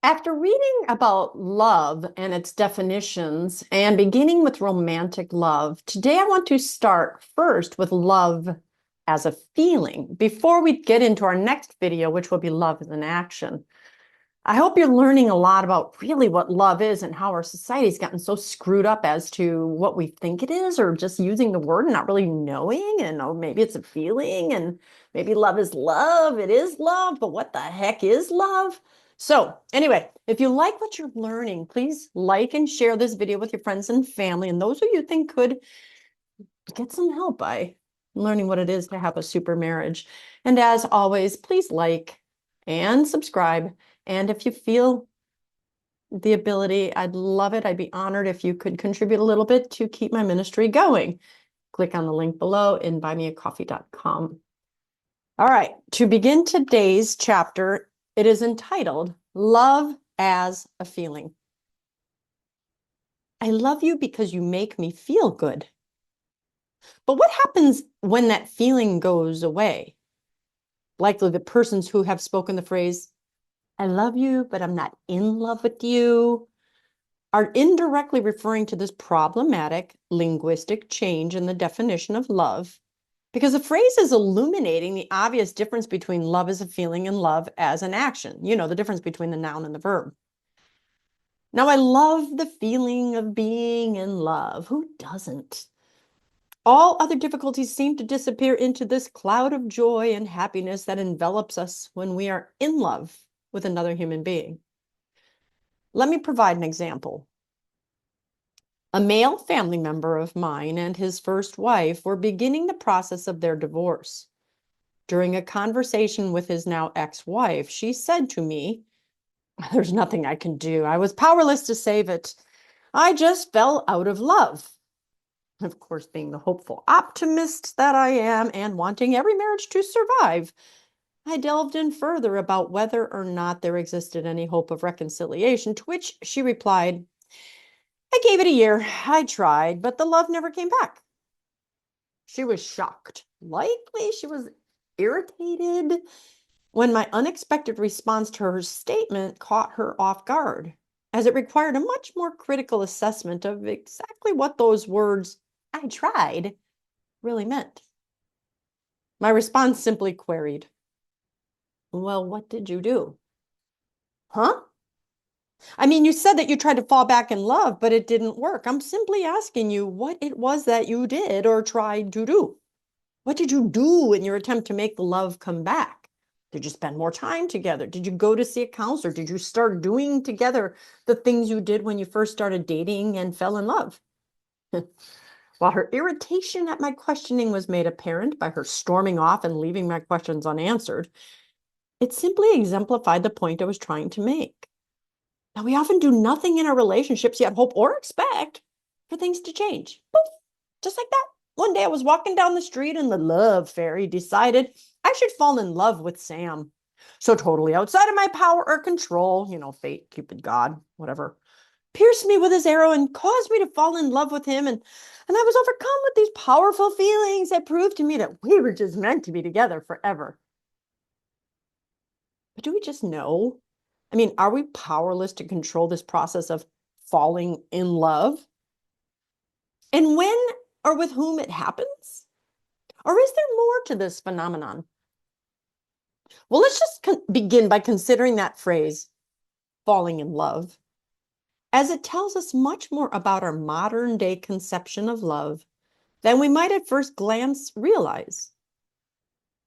After reading about love and its definitions and beginning with romantic love, today I want to start first with love as a feeling before we get into our next video, which will be love as an action. I hope you're learning a lot about really what love is and how our society's gotten so screwed up as to what we think it is, or just using the word and not really knowing. And oh, maybe it's a feeling, and maybe love is love. It is love, but what the heck is love? So anyway, if you like what you're learning, please like and share this video with your friends and family, and those who you think could get some help by learning what it is to have a super marriage. And as always, please like and subscribe. And if you feel the ability, I'd love it. I'd be honored if you could contribute a little bit to keep my ministry going. Click on the link below in buymeacoffee.com. All right, to begin today's chapter, it is entitled Love as a Feeling. I love you because you make me feel good. But what happens when that feeling goes away? Likely the persons who have spoken the phrase, I love you, but I'm not in love with you, are indirectly referring to this problematic linguistic change in the definition of love, because the phrase is illuminating the obvious difference between love as a feeling and love as an action. You know, the difference between the noun and the verb. Now, I love the feeling of being in love. Who doesn't? All other difficulties seem to disappear into this cloud of joy and happiness that envelops us when we are in love with another human being. Let me provide an example. A male family member of mine and his first wife were beginning the process of their divorce. During a conversation with his now ex-wife, she said to me, "There's nothing I can do. I was powerless to save it. I just fell out of love." Of course, being the hopeful optimist that I am and wanting every marriage to survive, I delved in further about whether or not there existed any hope of reconciliation, to which she replied, I gave it a year. I tried, but the love never came back. She was shocked. Likely she was irritated when my unexpected response to her statement caught her off guard, as it required a much more critical assessment of exactly what those words, I tried, really meant. My response simply queried, well, what did you do? Huh? I mean, you said that you tried to fall back in love, but it didn't work. I'm simply asking you what it was that you did or tried to do. What did you do in your attempt to make the love come back? Did you spend more time together? Did you go to see a counselor? Did you start doing together the things you did when you first started dating and fell in love? While her irritation at my questioning was made apparent by her storming off and leaving my questions unanswered, it simply exemplified the point I was trying to make. Now, we often do nothing in our relationships, yet hope or expect for things to change. Poof, just like that. One day I was walking down the street and the love fairy decided I should fall in love with Sam. So totally outside of my power or control, fate, Cupid, God, whatever, pierced me with his arrow and caused me to fall in love with him. And I was overcome with these powerful feelings that proved to me that we were just meant to be together forever. But do we just know? I mean, are we powerless to control this process of falling in love? And when or with whom it happens? Or is there more to this phenomenon? Well, let's just begin by considering that phrase, falling in love, as it tells us much more about our modern day conception of love than we might at first glance realize.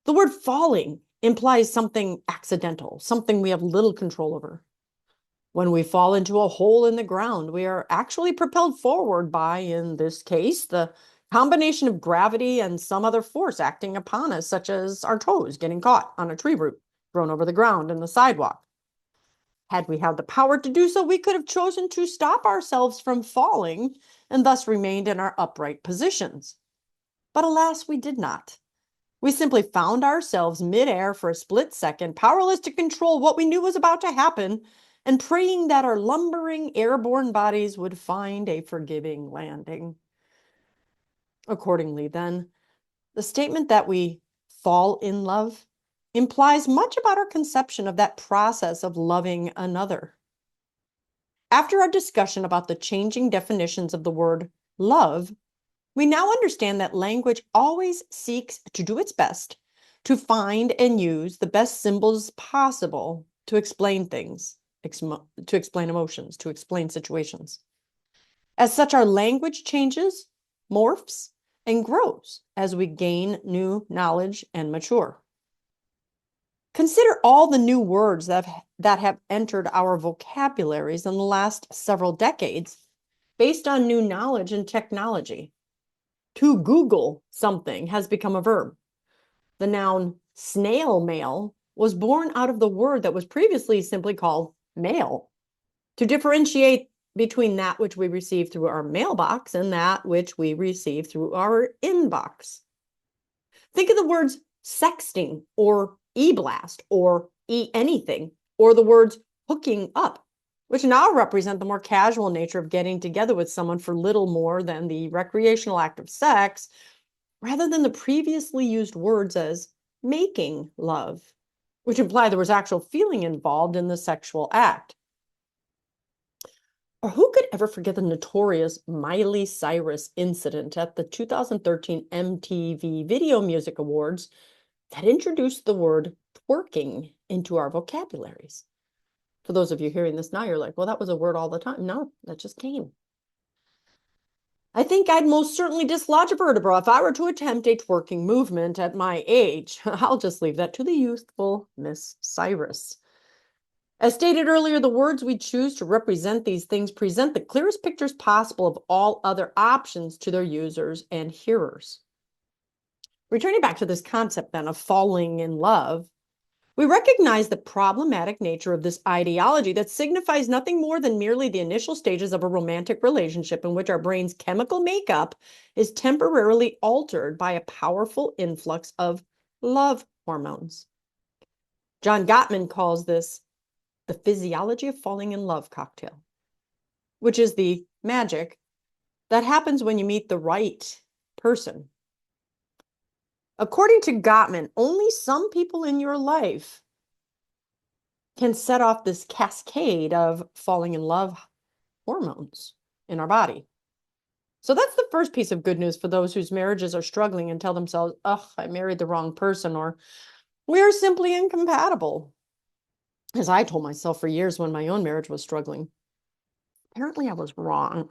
The word falling implies something accidental, something we have little control over. When we fall into a hole in the ground, we are actually propelled forward by, in this case, the combination of gravity and some other force acting upon us, such as our toes getting caught on a tree root thrown over the ground in the sidewalk. Had we had the power to do so, we could have chosen to stop ourselves from falling and thus remained in our upright positions. But alas, we did not. We simply found ourselves midair for a split second, powerless to control what we knew was about to happen, and praying that our lumbering airborne bodies would find a forgiving landing. Accordingly, then, the statement that we fall in love implies much about our conception of that process of loving another. After our discussion about the changing definitions of the word love, we now understand that language always seeks to do its best to find and use the best symbols possible to explain things, to explain emotions, to explain situations. As such, our language changes, morphs, and grows as we gain new knowledge and mature. Consider all the new words that have entered our vocabularies in the last several decades based on new knowledge and technology. To Google something has become a verb. The noun snail mail was born out of the word that was previously simply called mail, to differentiate between that which we receive through our mailbox and that which we receive through our inbox. Think of the words sexting or e-blast or e-anything, or the words hooking up, which now represent the more casual nature of getting together with someone for little more than the recreational act of sex, rather than the previously used words as making love, which imply there was actual feeling involved in the sexual act. Or who could ever forget the notorious Miley Cyrus incident at the 2013 MTV Video Music Awards that introduced the word twerking into our vocabularies? For those of you hearing this now, you're like, well, that was a word all the time. No, that just came. I think I'd most certainly dislodge a vertebra if I were to attempt a twerking movement at my age. I'll just leave that to the youthful Miss Cyrus. As stated earlier, the words we choose to represent these things present the clearest pictures possible of all other options to their users and hearers. Returning back to this concept then of falling in love, we recognize the problematic nature of this ideology that signifies nothing more than merely the initial stages of a romantic relationship in which our brain's chemical makeup is temporarily altered by a powerful influx of love hormones. John Gottman calls this the physiology of falling in love cocktail, which is the magic that happens when you meet the right person. According to Gottman, only some people in your life can set off this cascade of falling in love hormones in our body. So that's the first piece of good news for those whose marriages are struggling and tell themselves, oh, I married the wrong person, or we're simply incompatible. As I told myself for years when my own marriage was struggling. Apparently I was wrong.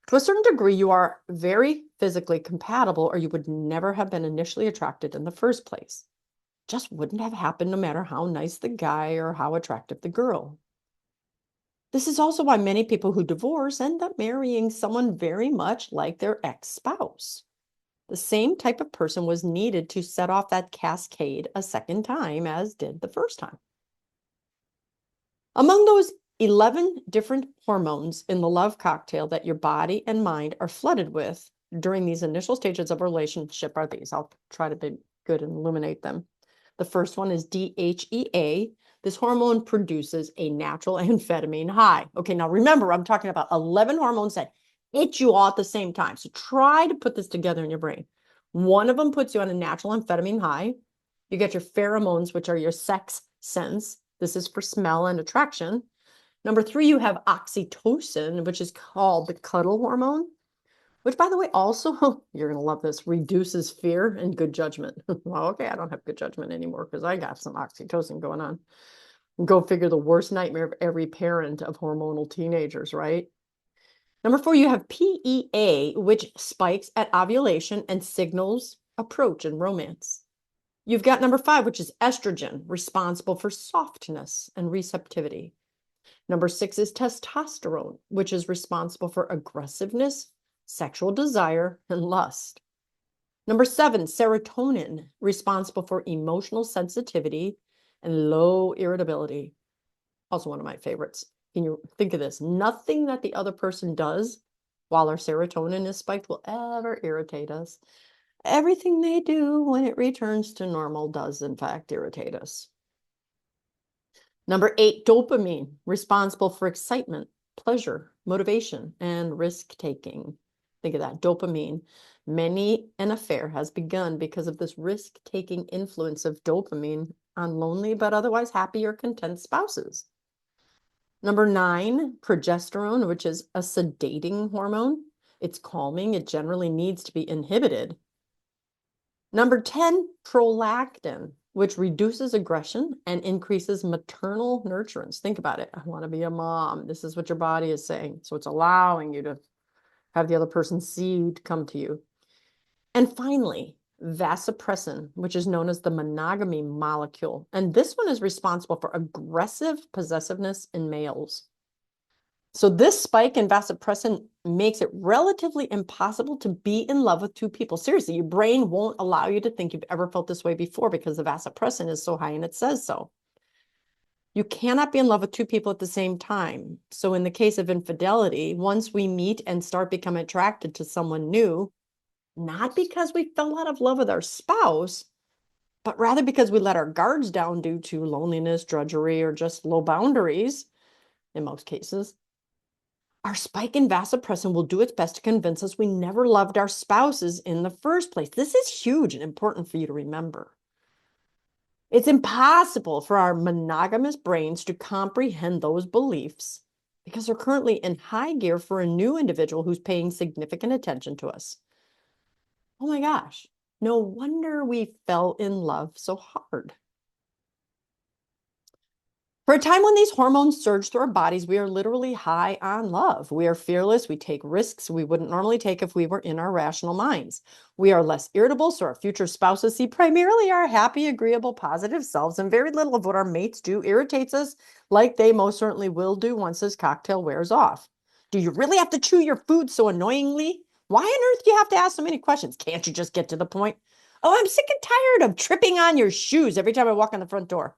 To a certain degree, you are very physically compatible, or you would never have been initially attracted in the first place. Just wouldn't have happened no matter how nice the guy or how attractive the girl. This is also why many people who divorce end up marrying someone very much like their ex-spouse. The same type of person was needed to set off that cascade a second time as did the first time. Among those 11 different hormones in the love cocktail that your body and mind are flooded with during these initial stages of a relationship are these. I'll try to be good and illuminate them. The first one is DHEA. This hormone produces a natural amphetamine high. Okay, now remember, I'm talking about 11 hormones that hit you all at the same time. So try to put this together in your brain. One of them puts you on a natural amphetamine high. You get your pheromones, which are your sex sense. This is for smell and attraction. Number 3, you have oxytocin, which is called the cuddle hormone, which, by the way, also, you're going to love this, reduces fear and good judgment. Well, okay, I don't have good judgment anymore because I got some oxytocin going on. Go figure, the worst nightmare of every parent of hormonal teenagers, right? Number 4, you have PEA, which spikes at ovulation and signals approach in romance. You've got number 5, which is estrogen, responsible for softness and receptivity. Number 6 is testosterone, which is responsible for aggressiveness, sexual desire, and lust. Number 7, serotonin, responsible for emotional sensitivity and low irritability. Also one of my favorites. Can you think of this? Nothing that the other person does while our serotonin is spiked will ever irritate us. Everything they do when it returns to normal does, in fact, irritate us. Number 8, dopamine, responsible for excitement, pleasure, motivation, and risk-taking. Think of that, dopamine. Many an affair has begun because of this risk-taking influence of dopamine on lonely but otherwise happy or content spouses. Number 9, progesterone, which is a sedating hormone. It's calming. It generally needs to be inhibited. Number 10, prolactin, which reduces aggression and increases maternal nurturance. Think about it. I want to be a mom. This is what your body is saying. So it's allowing you to have the other person's seed come to you. And finally, vasopressin, which is known as the monogamy molecule. And this one is responsible for aggressive possessiveness in males. So this spike in vasopressin makes it relatively impossible to be in love with two people. Seriously, your brain won't allow you to think you've ever felt this way before because the vasopressin is so high and it says so. You cannot be in love with two people at the same time. So in the case of infidelity, once we meet and start becoming attracted to someone new, not because we fell out of love with our spouse, but rather because we let our guards down due to loneliness, drudgery, or just low boundaries, in most cases, our spike in vasopressin will do its best to convince us we never loved our spouses in the first place. This is huge and important for you to remember. It's impossible for our monogamous brains to comprehend those beliefs because they're currently in high gear for a new individual who's paying significant attention to us. Oh my gosh, no wonder we fell in love so hard. For a time when these hormones surge through our bodies, we are literally high on love. We are fearless. We take risks we wouldn't normally take if we were in our rational minds. We are less irritable, so our future spouses see primarily our happy, agreeable, positive selves, and very little of what our mates do irritates us, like they most certainly will do once this cocktail wears off. Do you really have to chew your food so annoyingly? Why on earth do you have to ask so many questions? Can't you just get to the point? Oh, I'm sick and tired of tripping on your shoes every time I walk in the front door.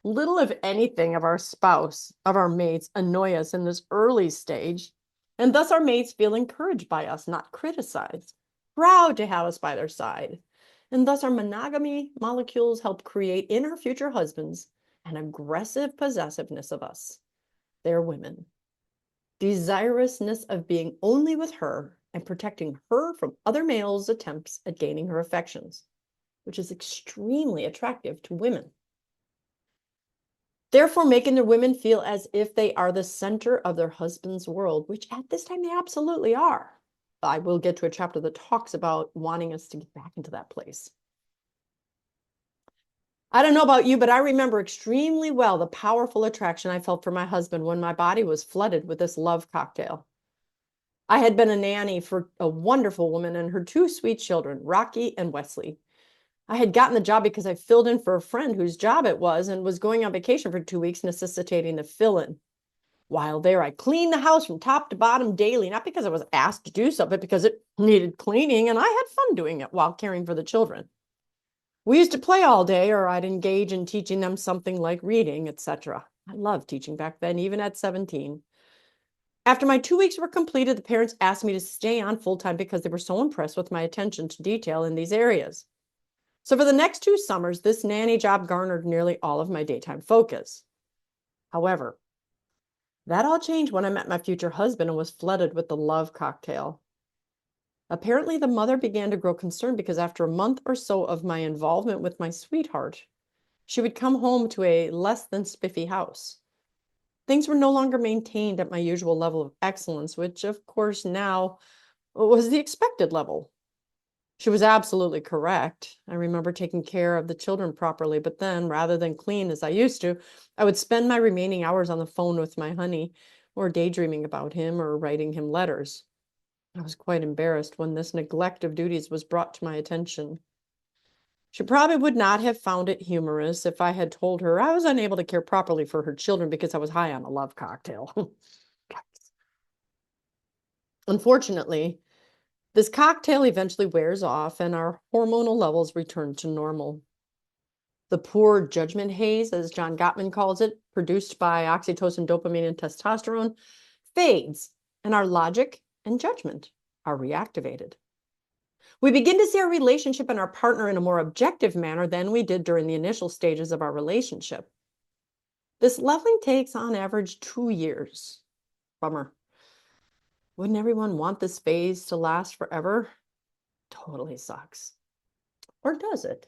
Little, if anything, of our spouse, of our mates, annoy us in this early stage, and thus our mates feel encouraged by us, not criticized, proud to have us by their side. And thus our monogamy molecules help create in our future husbands an aggressive possessiveness of us, their women, desirousness of being only with her and protecting her from other males' attempts at gaining her affections, which is extremely attractive to women. Therefore, making their women feel as if they are the center of their husband's world, which at this time they absolutely are. I will get to a chapter that talks about wanting us to get back into that place. I don't know about you, but I remember extremely well the powerful attraction I felt for my husband when my body was flooded with this love cocktail. I had been a nanny for a wonderful woman and her two sweet children, Rocky and Wesley. I had gotten the job because I filled in for a friend whose job it was and was going on vacation for 2 weeks, necessitating the fill-in. While there, I cleaned the house from top to bottom daily, not because I was asked to do so, but because it needed cleaning, and I had fun doing it while caring for the children. We used to play all day, or I'd engage in teaching them something like reading, etc. I loved teaching back then, even at 17. After my 2 weeks were completed, the parents asked me to stay on full-time because they were so impressed with my attention to detail in these areas. So for the next 2 summers, this nanny job garnered nearly all of my daytime focus. However, that all changed when I met my future husband and was flooded with the love cocktail. Apparently, the mother began to grow concerned because after a month or so of my involvement with my sweetheart, she would come home to a less than spiffy house. Things were no longer maintained at my usual level of excellence, which of course now was the expected level. She was absolutely correct. I remember taking care of the children properly, but then rather than clean as I used to, I would spend my remaining hours on the phone with my honey or daydreaming about him or writing him letters. I was quite embarrassed when this neglect of duties was brought to my attention. She probably would not have found it humorous if I had told her I was unable to care properly for her children because I was high on a love cocktail. Unfortunately, this cocktail eventually wears off and our hormonal levels return to normal. The poor judgment haze, as John Gottman calls it, produced by oxytocin, dopamine, and testosterone, fades, and our logic and judgment are reactivated. We begin to see our relationship and our partner in a more objective manner than we did during the initial stages of our relationship. This leveling takes on average 2 years. Bummer. Wouldn't everyone want this phase to last forever? Totally sucks. Or does it?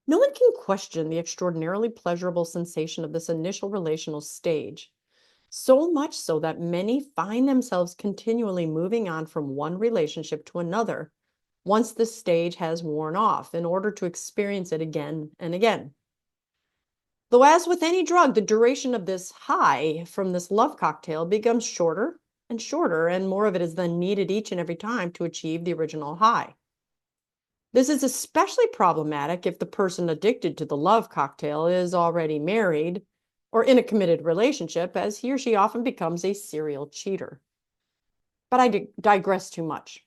No one can question the extraordinarily pleasurable sensation of this initial relational stage, so much so that many find themselves continually moving on from one relationship to another once the stage has worn off in order to experience it again and again. Though, as with any drug, the duration of this high from this love cocktail becomes shorter and shorter, and more of it is then needed each and every time to achieve the original high. This is especially problematic if the person addicted to the love cocktail is already married or in a committed relationship, as he or she often becomes a serial cheater. But I digress too much.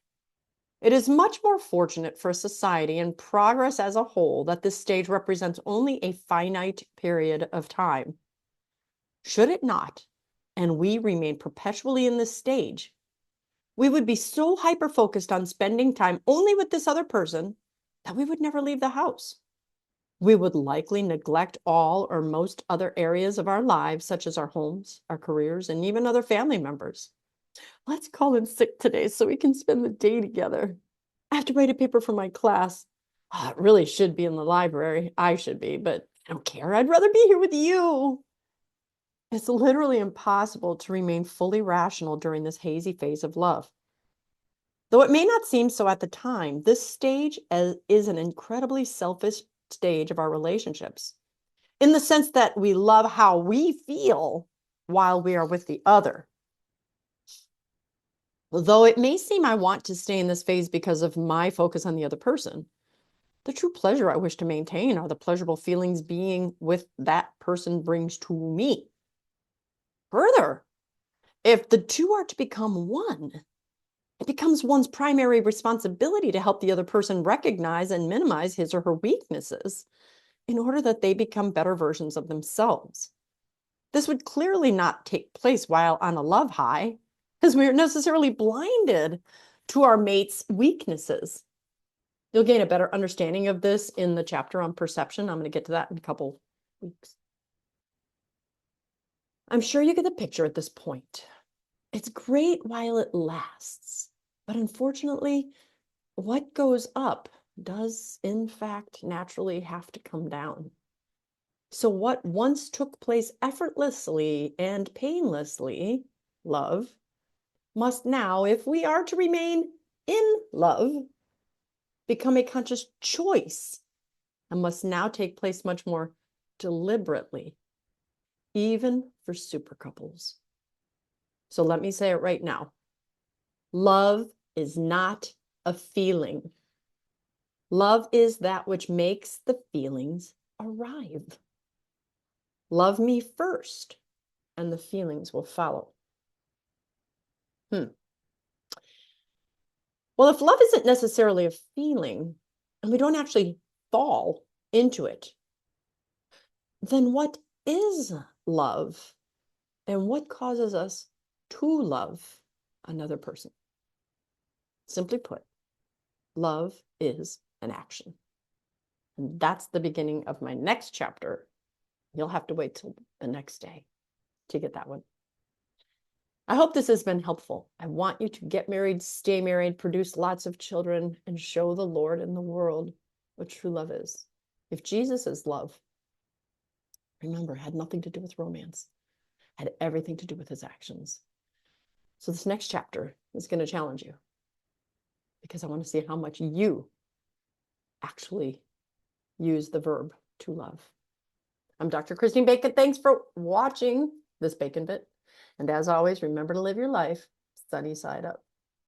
It is much more fortunate for society and progress as a whole that this stage represents only a finite period of time. Should it not, and we remain perpetually in this stage, we would be so hyper-focused on spending time only with this other person that we would never leave the house. We would likely neglect all or most other areas of our lives, such as our homes, our careers, and even other family members. Let's call in sick today so we can spend the day together. I have to write a paper for my class. Oh, it really should be in the library. I should be, but I don't care. I'd rather be here with you. It's literally impossible to remain fully rational during this hazy phase of love. Though it may not seem so at the time, this stage is an incredibly selfish stage of our relationships, in the sense that we love how we feel while we are with the other. Though it may seem I want to stay in this phase because of my focus on the other person, the true pleasure I wish to maintain are the pleasurable feelings being with that person brings to me. Further, if the two are to become one, it becomes one's primary responsibility to help the other person recognize and minimize his or her weaknesses in order that they become better versions of themselves. This would clearly not take place while on a love high, because we are necessarily blinded to our mate's weaknesses. You'll gain a better understanding of this in the chapter on perception. I'm going to get to that in a couple weeks. I'm sure you get the picture at this point. It's great while it lasts, but unfortunately, what goes up does, in fact, naturally have to come down. So what once took place effortlessly and painlessly, love, must now, if we are to remain in love, become a conscious choice and must now take place much more deliberately, even for super couples. So let me say it right now. Love is not a feeling. Love is that which makes the feelings arrive. Love me first, and the feelings will follow. Well, if love isn't necessarily a feeling, and we don't actually fall into it, then what is love? And what causes us to love another person? Simply put, love is an action. And that's the beginning of my next chapter. You'll have to wait till the next day to get that one. I hope this has been helpful. I want you to get married, stay married, produce lots of children, and show the Lord and the world what true love is. If Jesus is love, remember, it had nothing to do with romance, it had everything to do with his actions. So this next chapter is going to challenge you, because I want to see how much you actually use the verb to love. I'm Dr. Christine Bacon. Thanks for watching this Bacon Bit. And as always, remember to live your life sunny side up.